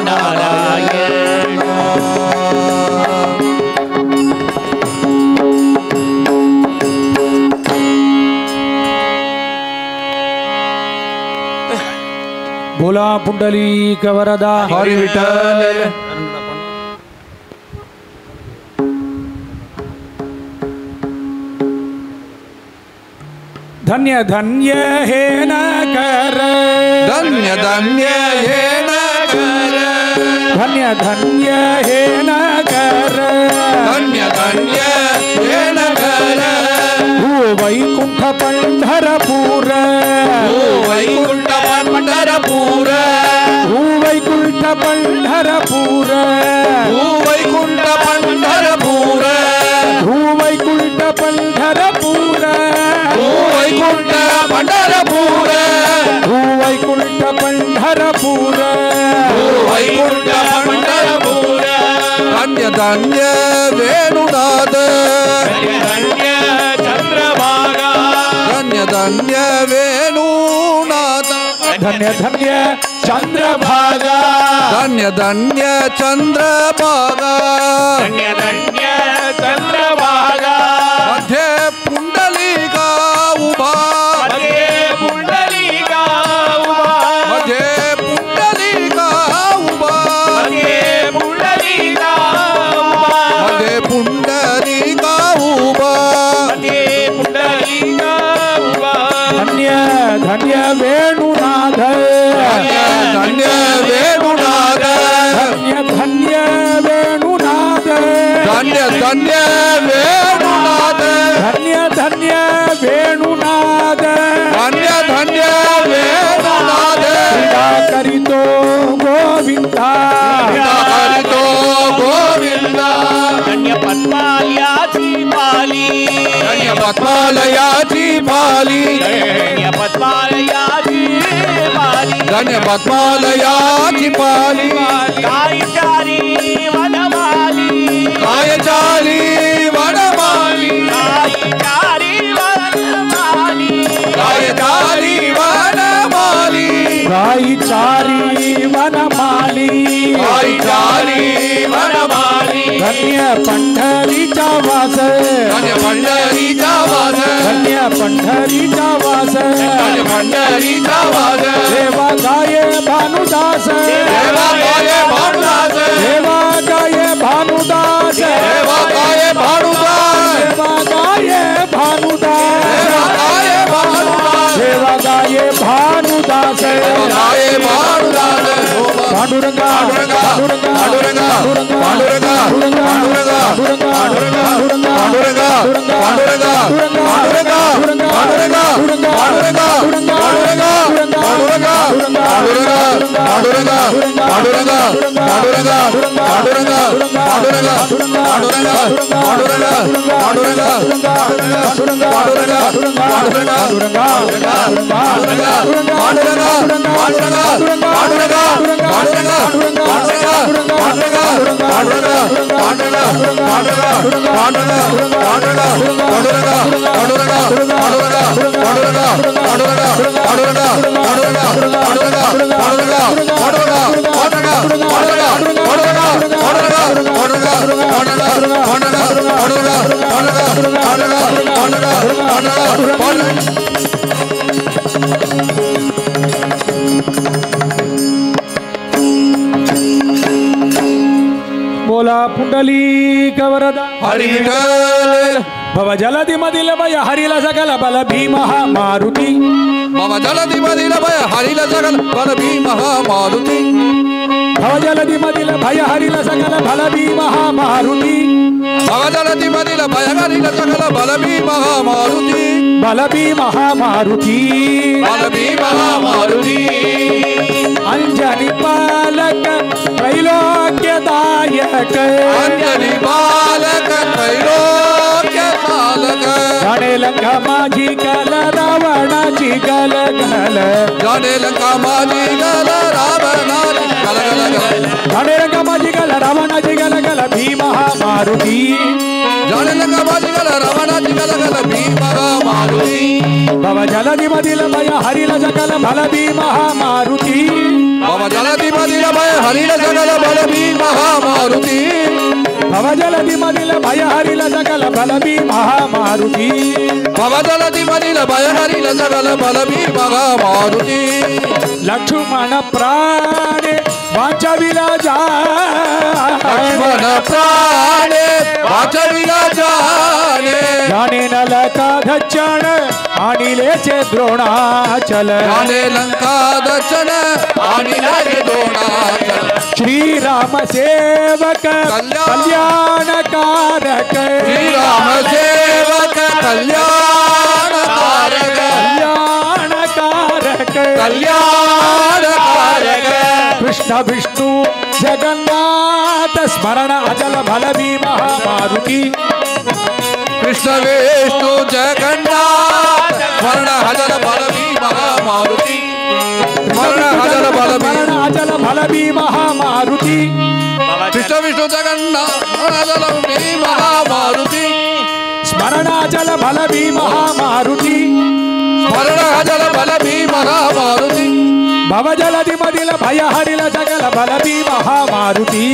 नारायण
बोला पुंडलिक वरदा
हरी विठ्ठल
धन्य धन्य हे न कर
धन्य धन्य हे नगर
धन्य धन्य हे न कर
धन्य धन्य हे नगर
हो वैकुंठ पंढरपूर
ओ वैकुंठ पंढरपूर
हो वैकुंठ पंढरपूर
ओ वैकुंठ पंढरपूर
हो वैकुंठ पंढरपूर
ओ वैकुंठ पंढरपूर
हो वैकुंठ पंढरपूर
ओ वैकुंठ पंढरपूर धन्य धन्य वेणुनाद
धन्य चंद्रभागा
धन्य धन्य वेणुनाद
धन्य धन्य चंद्रभागा
धन्य धन्य चंद्रभागा
धन्य धन्य चंद्रभागा
मध्ये पुंडलिका उभा
मध्ये पुंडलिका उभा
मध्ये पुंडलिका उभा
मध्ये पुंडलिका उभा
मध्ये पुंडलिका उभा
मध्ये पुंडलिका उभा
धन्य धन्य वेणुनाथ
धन्य धन्य वेणुनाद
धन्य धन्य वेणुनाथ
धन्य धन्य वेणुनाद
धन्य धन्य वेणुनाथ
धन्य धन्य वेणुनाद
क्रीडा करीतो गोविंदा
हरितो गोविंदा
धन्य पद्मालयाची पाली
धन्य पद्मालयाची पाली
धन्य पद्मालयाची पाली
धन्य पद्मालयाची पाली
काय चारी वनमाली
काय चाली वनमाली
काय चारी वनमाली
काय चाली वनमाली
गाई चारी वनमाली
काय चाली वनमाली
धन्य पंढरीचा वास
धन्य पंढरीचा वास
धन्य पंढरीचा वास
धन्य पंढरीचा वास
देवा गाये भानुदास
देवा गाये भानुदास
देवा गाये भानुदास
देवा गाये भानुदास
देवा गाये भानुदास
देवा गाये भानुदास
देवा गाये भानुदास
देवा गाये भानुदास
पांडुरंगा
पांडुरंगा पांडुरंगा पांडुरंगा पांडुरंगा पांडुरंगा पांडुरंगा पांडुरंगा पांडुरंगा पांडुरंगा पांडुरंगा पांडुरंगा पांडुरंगा पांडुरंगा पांडुरंगा पांडुरंगा
बोला पुंडलीक वरदा
हरी विठ्ठल
भव जलधि मदिल भय हरिल सकल बल भीम मारुति
मम जलधि मदिल भय हरिल सकल बल भीम मारुति
भव जलधि मदिल भय हरिल सकल बल भीम मारुति
भव जलधि मदिल भय हरिल सकल बल भीम मारुति
बल भीम मारुति
बल भीम मारुति
अंजनी पालक त्रैलोक्यदायक
अंजनी बालक त्रैलोक्य पालक
जाने लंका माझी गल रावणाची गल गल
जाने लंका माझी गल रावणाची गल गल गल
जाने लंका माझी गल रावणाची गल गल भीम मारुति
जाने लंका माझी गल रावणाची गल गल भीम मारुति
भव जलधि मदिल भय हरिल सकल बल भीम मारुति
भव जलधि मदिल भय हरिल सकल बल भीम मारुति
भव जलधि मदिल भय हरिल सकल बल भीम मारुति
भव जलधि मदिल भय हरिल सकल बल भीम मारुति
लक्ष्मण प्राणे वाचविला
लक्ष्मण प्राणे वाचविला
जाने नलका धच्चण आणिलेचे द्रोणाचल
जाने लंका दर्शन आणि लागे द्रोणाचल
श्रीराम सेवक कल्याणकारक
श्रीराम सेवक कल्याणकारक
कल्याणकारक
कल्याणकारक
कृष्ण विष्णु जगन्नाथ स्मरण अचल बल भीम मारुति
कृष्ण विष्णु जगन्नाथ स्मरण हजल बल भीम मारुति स्मरण हजल बल भीम
अचल बल भीम मारुति
कृष्ण विष्णु जगन्नाथ हजल भीम मारुति
स्मरण अचल बल भीम मारुति
स्मरण हजल बल भीम मारुति
भव जलधि मदिल भय हरिल सकल बल भीम मारुति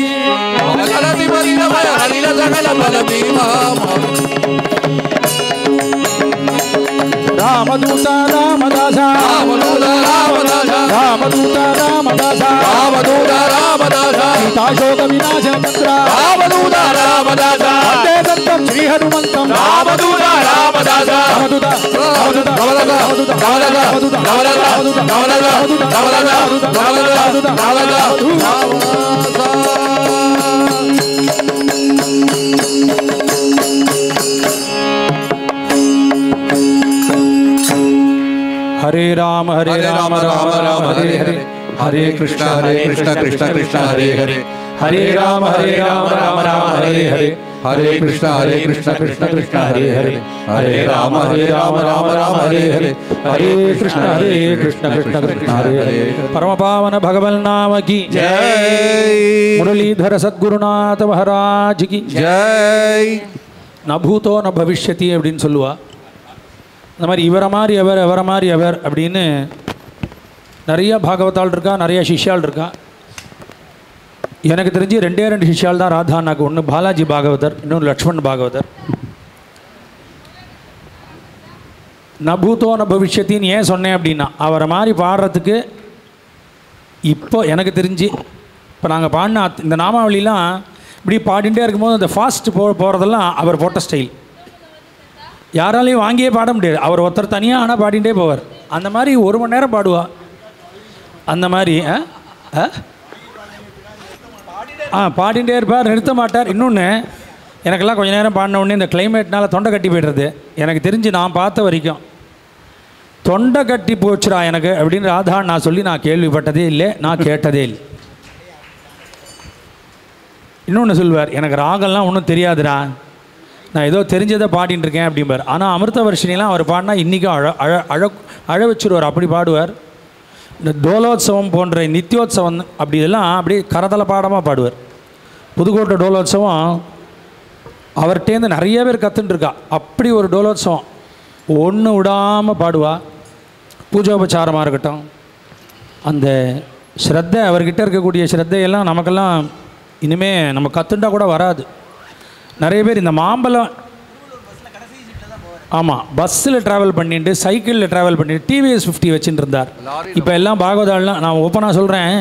भव जलधि मदिल भय हरिल सकल बल भीम मारुति
रामदूत रामदास
रामदूत रामदास
रामदूत रामदास
रामदूत रामदास
सीताशोक विनाश मंत्र
रामदूत रामदास
वन्दे दत्तं श्री हनुमन्तं
रामदूत रामदास
रामदूत रामदूत रामदूत रामदूत हरे राम राम राम हरे हरे हरे कृष्ण कृष्ण कृष्ण हरे हरे हरे राम राम राम हरे हरे हरे कृष्ण कृष्ण कृष्ण हरे हरे हरे राम राम राम हरे हरे हरे कृष्ण कृष्ण कृष्ण हरे हरे परम पावन भगवन् नाम की
जय
मुरलीधर सद्गुरुनाथ महाराज की
जय
न भूतो न भविष्यति அப்படின்னு சொல்லுவா. இந்த மாதிரி இவரை மாதிரி எவரை மாதிரி எவர் அப்படின்னு நிறைய பாகவதால் இருக்கா, நிறைய சிஷ்யால் இருக்கா. எனக்கு தெரிஞ்சு ரெண்டு சிஷ்யால் தான் ராதானாக்கு. ஒன்று பாலாஜி பாகவதர், இன்னொன்று லக்ஷ்மண் பாகவதர். நபூதோ ந பவிஷ்யத்தின்னு ஏன் சொன்னேன் அப்படின்னா, அவரை மாதிரி பாடுறதுக்கு இப்போ எனக்கு தெரிஞ்சு இப்போ நாங்கள் பாடின இந்த நாமாவளிலாம் இப்படி பாடிகிட்டே இருக்கும்போது அந்த ஃபாஸ்ட் போகிறதெல்லாம் அவர் போட்ட ஸ்டைல். யாராலையும் வாங்கியே பாட முடியாது. அவர் ஒருத்தர் தனியாக ஆனால் பாடிகிட்டே போவார். அந்த மாதிரி 1 மணி நேரம் பாடுவா. அந்த மாதிரி பாடிகிட்டே இருப்பார், நிறுத்த மாட்டார். இன்னொன்று எனக்கெல்லாம் கொஞ்சம் நேரம் பாடின உடனே இந்த கிளைமேட்னால் தொண்டை கட்டி போய்டுறது. எனக்கு தெரிஞ்சு நான் பார்த்த வரைக்கும் தொண்டை கட்டி போச்சுடா எனக்கு அப்படின்னு ராதா நான் சொல்லி நான் கேள்விப்பட்டதே இல்லை, நான் கேட்டதே இல்லை. இன்னொன்று சொல்வார், எனக்கு ராகம்லாம் ஒன்றும் தெரியாதுடா, நான் ஏதோ தெரிஞ்சதை பாடின்னு இருக்கேன் அப்படிம்பார். ஆனால் அமிர்த வர்ஷினிலாம் அவர் பாடினா இன்றைக்கும் அழ வச்சுருவார், அப்படி பாடுவார். இந்த டோலோத்சவம் போன்ற நித்தியோத்சவம் அப்படி இதெல்லாம் அப்படியே கரதல பாடமாக பாடுவார். புதுக்கோட்டை டோலோத்சவம் அவர்கிட்டேருந்து நிறைய பேர் கற்றுட்டுருக்கா. அப்படி ஒரு டோலோத்சவம் ஒன்று விடாமல் பாடுவா. பூஜோபச்சாரமாக இருக்கட்டும், அந்த ஸ்ரத்தை, அவர்கிட்ட இருக்கக்கூடிய ஸ்ரத்தையெல்லாம் நமக்கெல்லாம் இனிமேல் நம்ம கற்றுண்டா கூட வராது. நிறைய பேர் இந்த மாம்பழம், ஆமாம், பஸ்ஸில் ட்ராவல் பண்ணிட்டு சைக்கிளில் ட்ராவல் பண்ணிட்டு டிவிஎஸ் 50 வச்சுட்டு இருந்தார். இப்போ எல்லாம் பாகவதாலாம், நான் ஓப்பனாக சொல்கிறேன்,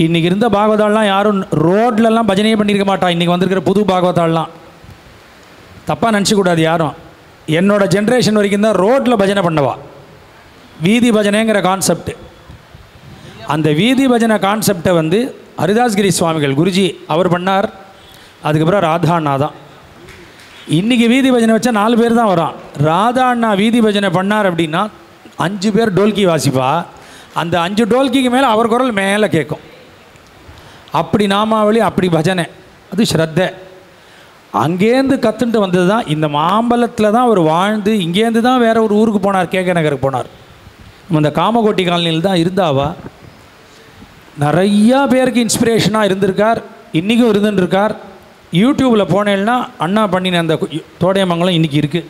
இன்றைக்கி இருந்த பாகவதாலாம் யாரும் ரோட்லலாம் பஜனையே பண்ணியிருக்க மாட்டா. இன்றைக்கி வந்திருக்கிற புது பாகவதாலாம் தப்பாக நினச்சிக்கூடாது யாரும். என்னோடய ஜென்ரேஷன் வரைக்கும் தான் ரோட்டில் பஜனை பண்ணவா. வீதி பஜனைங்கிற கான்செப்ட், அந்த வீதி பஜனை கான்செப்டை வந்து ஹரிதாஸ்கிரி சுவாமிகள் குருஜி அவர் பண்ணார். அதுக்கப்புறம் ராதா அண்ணா தான். இன்றைக்கி வீதி பஜனை வச்சா 4 பேர் தான் வரான். ராதா அண்ணா வீதி பஜனை பண்ணார் அப்படின்னா 5 பேர் டோல்கி வாசிப்பா. அந்த 5 டோல்கிக்கு மேலே அவர் குரல் மேலே கேட்கும். அப்படி நாமாவளி, அப்படி பஜனை, அது ஸ்ரத்தை. அங்கேருந்து கற்றுட்டு வந்தது தான். இந்த மாம்பழத்தில் தான் அவர் வாழ்ந்து இங்கேருந்து தான் வேறு ஒரு ஊருக்கு போனார், கேகே நகருக்கு போனார். நம்ம இந்த காமகோட்டி காலனியில் தான் இருந்தாவா. நிறையா பேருக்கு இன்ஸ்பிரேஷனாக இருந்திருக்கார், இன்றைக்கும் இருந்துருக்கார். யூடியூப்பில் போனேன்னா அண்ணா பண்ணின அந்த தோடையமங்கலம் இன்றைக்கி இருக்குது,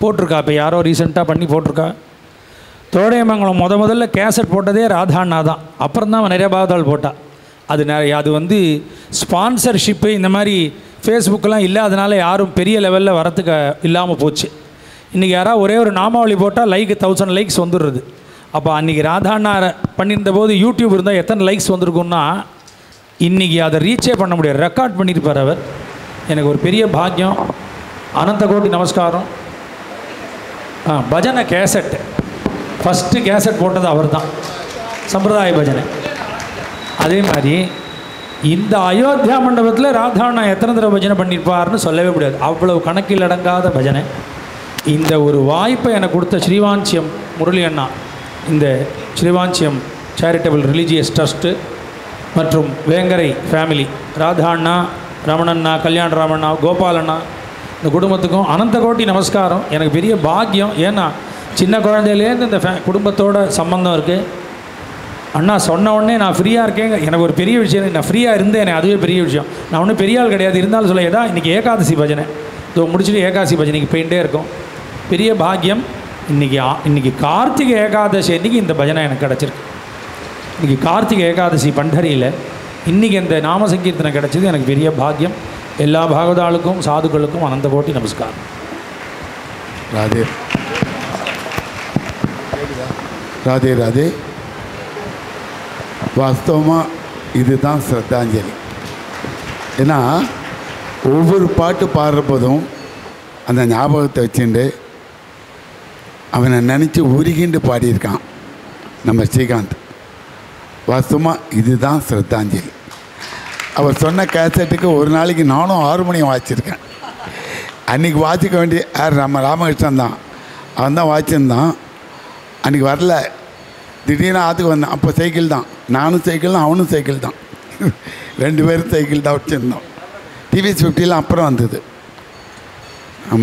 போட்டிருக்கா. இப்போ யாரோ ரீசெண்டாக பண்ணி போட்டிருக்கா. தோடையமங்கலம் முதல்ல கேசட் போட்டதே ராதா அண்ணா தான். அப்புறம் தான் நிறைய பாகத்தாள் போட்டாள். அது வந்து ஸ்பான்சர்ஷிப்பு இந்த மாதிரி ஃபேஸ்புக்கெலாம் இல்லை, அதனால் யாரும் பெரிய லெவலில் வரத்துக்கு இல்லாமல் போச்சு. இன்றைக்கி யாராவது ஒரே ஒரு நாமாவளி போட்டால் 1000 லைக்ஸ் வந்துடுறது. அப்போ அன்றைக்கி ராதா அண்ணா பண்ணியிருந்த போது யூடியூப் இருந்தால் எத்தனை லைக்ஸ் வந்திருக்குன்னா, இன்றைக்கி அதை ரீச்சே பண்ண முடியாது. ரெக்கார்ட் பண்ணியிருப்பார் அவர். எனக்கு ஒரு பெரிய பாக்கியம், அனந்த கோடி நமஸ்காரம். பஜனை கேசட் ஃபஸ்ட்டு கேசட் போட்டது அவர் தான், சம்பிரதாய பஜனை. அதே மாதிரி இந்த அயோத்தியா மண்டபத்தில் ராதாண்ணா எத்தனை தடவை பஜனை பண்ணியிருப்பார்னு சொல்லவே முடியாது. அவ்வளவு கணக்கில் அடங்காத பஜனை. இந்த ஒரு வாய்ப்பை எனக்கு கொடுத்த ஸ்ரீவாஞ்சியம் முரளி அண்ணா, இந்த ஸ்ரீவாஞ்சியம் சேரிட்டபிள் ரிலீஜியஸ் ட்ரஸ்ட்டு மற்றும் வேங்கரை ஃபேமிலி, ராதா அண்ணா, ரமணண்ணா, கல்யாண ராமண்ணா, கோபாலண்ணா, இந்த குடும்பத்துக்கும் அனந்த கோட்டி நமஸ்காரம். எனக்கு பெரிய பாக்கியம். ஏன்னா சின்ன குழந்தையிலேருந்து இந்த குடும்பத்தோட சம்பந்தம் இருக்குது. அண்ணா சொன்ன உடனே நான் ஃப்ரீயாக இருக்கேங்க, எனக்கு ஒரு பெரிய விஷயம். நான் ஃப்ரீயாக இருந்தேன், அதுவே பெரிய விஷயம். நான் ஒன்றும் பெரிய ஆள் கிடையாது, இருந்தாலும் சொல்ல ஏதா இன்றைக்கி ஏகாதசி பஜனை, இதோ முடிச்சுட்டு ஏகாதசி பஜனைக்கு போயிட்டே இருக்கும். பெரிய பாக்கியம். இன்றைக்கி கார்த்திகை ஏகாதசி அன்றைக்கி இந்த பஜனை எனக்கு கிடச்சிருக்கு. இன்றைக்கி கார்த்திகை ஏகாதசி பண்டரியில் இன்றைக்கி இந்த நாம சங்கீர்த்தனை கிடச்சிது, எனக்கு பெரிய பாக்கியம். எல்லா பாகவதாளுக்கும் சாதுக்களுக்கும் அனந்த கோட்டி நமஸ்காரம்.
ராதே ராதே ராதே. வாஸ்தவமாக இதுதான் ஸ்ரத்தாஞ்சலி. ஏன்னா ஒவ்வொரு பாட்டு பாடுற போதும் அந்த ஞாபகத்தை வச்சுட்டு அவனை நினச்சி உருகிண்டு பாடியிருக்கான் நம்ம ஸ்ரீகாந்த். வாஸ்தவமாக இதுதான் ஸ்ரத்தாஞ்சலி. அவர் சொன்ன கேசட்டுக்கு ஒரு நாளைக்கு நானும் 6 மணி வாசிச்சிருக்கேன். அன்றைக்கி வாசிக்க வேண்டிய நம்ம ராமகிருஷ்ணன் தான், அவன் தான் வாசிச்சிருந்தான். அன்றைக்கி வரல, திடீர்னு ஆற்றுக்கு வந்தேன். அப்போ சைக்கிள் தான், நானும் சைக்கிள் தான், அவனும் சைக்கிள் தான், 2 பேரும் சைக்கிள் தான் வச்சுருந்தோம். டிவிஎஸ் 50 அப்புறம் வந்தது.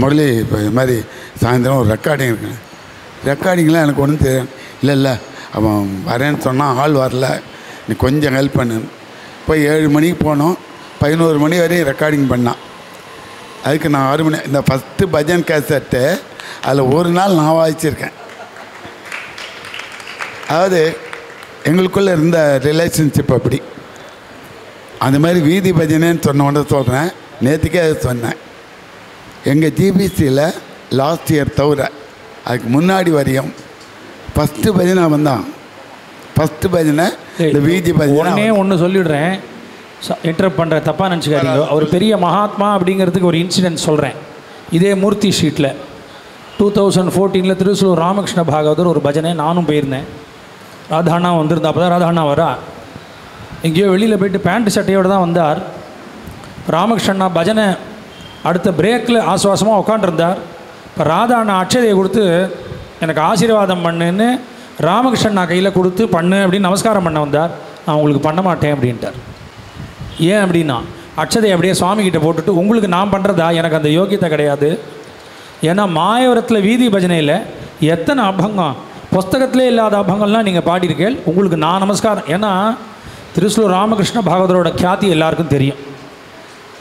முரளி இப்போ இது மாதிரி சாயந்தரம் ஒரு ரெக்கார்டிங் இருக்கேன். ரெக்கார்டிங்லாம் எனக்கு ஒன்றும் தெரியும். இல்லை அவன் வரேன்னு சொன்னால் ஆள் வரல, நீ கொஞ்சம் ஹெல்ப் பண்ணு. இப்போ 7 மணிக்கு போனோம், 11 மணி வரையும் ரெக்கார்டிங் பண்ணான். அதுக்கு நான் 6 மணி இந்த ஃபஸ்ட்டு பஜன் கேசட்டு அதில் ஒரு நாள் நான் வாசிச்சிருக்கேன். அதாவது எங்களுக்குள்ளே இருந்த ரிலேஷன்ஷிப் அப்படி. அந்த மாதிரி வீதி பஜனைன்னு சொன்ன உடனே சொல்கிறேன், நேற்றுக்கே அதை சொன்னேன். எங்கள் ஜிபிசியில் லாஸ்ட் இயர் தவிர அதுக்கு முன்னாடி வரையும் ஃபஸ்ட்டு பஜனை வந்தான். ஃபஸ்ட்டு பஜனை இந்த வீதி பஜனை.
ஒன்று சொல்லிவிடுறேன், இன்டரப்ட் பண்ணுற தப்பாக நினச்சிக்காதீங்க. அவர் பெரிய மகாத்மா அப்படிங்கிறதுக்கு ஒரு இன்சிடென்ட் சொல்கிறேன். இதே மூர்த்தி ஸ்ட்ரீட்டில் 2014 திருசூலூர் ராமகிருஷ்ண பாகவதர் ஒரு பஜனை, நானும் போயிருந்தேன். ராதாண்ணா வந்திருந்தா. அப்போ தான் ராதாண்ணா வரா. எங்கேயோ வெளியில் போய்ட்டு பேண்ட் சட்டையோடு தான் வந்தார். ராமகிருஷ்ணா பஜனை அடுத்த பிரேக்கில் ஆசுவாசமாக உட்காண்டிருந்தார். இப்போ ராதா அண்ணா அட்சதையை கொடுத்து எனக்கு ஆசீர்வாதம் பண்ணுன்னு ராமகிருஷ்ணா கையில் கொடுத்து பண்ணு அப்படின்னு நமஸ்காரம் பண்ண வந்தார். நான் உங்களுக்கு பண்ண மாட்டேன் அப்படின்ட்டார். ஏன் அப்படின்னா அட்சதை அப்படியே சுவாமிகிட்ட போட்டுட்டு உங்களுக்கு நான் பண்ணுறதா எனக்கு அந்த யோகியத்தை கிடையாது. ஏன்னா மாயவரத்தில் வீதி பஜனையில் எத்தனை அபங்கம், புஸ்தகத்திலே இல்லாத அபங்கம்லாம் நீங்கள் பாடியிருக்கேள். உங்களுக்கு நான் நமஸ்காரம். ஏன்னா திருசூர் ராமகிருஷ்ண பாகவதரோட ख्याति எல்லாருக்கும் தெரியும்,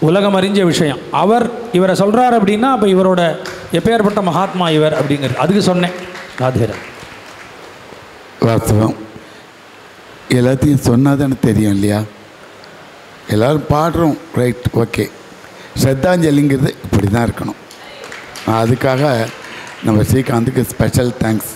உலகம் அறிஞ்ச விஷயம். அவர் இவரை சொல்கிறார் அப்படின்னா அப்போ இவரோட எப்பேற்பட்ட மகாத்மா இவர் அப்படிங்கிறது, அதுக்கு சொன்னேன். ராதேரன்
வாஸ்தவம் எல்லாத்தையும் சொன்னால் தானே தெரியும் இல்லையா? எல்லோரும் பாடுறோம், ரைட், ஓகே. ஸ்ரத்தாஞ்சலிங்கிறது இப்படி தான் இருக்கணும். அதுக்காக நம்ம ஸ்ரீகாந்துக்கு ஸ்பெஷல் தேங்க்ஸ்.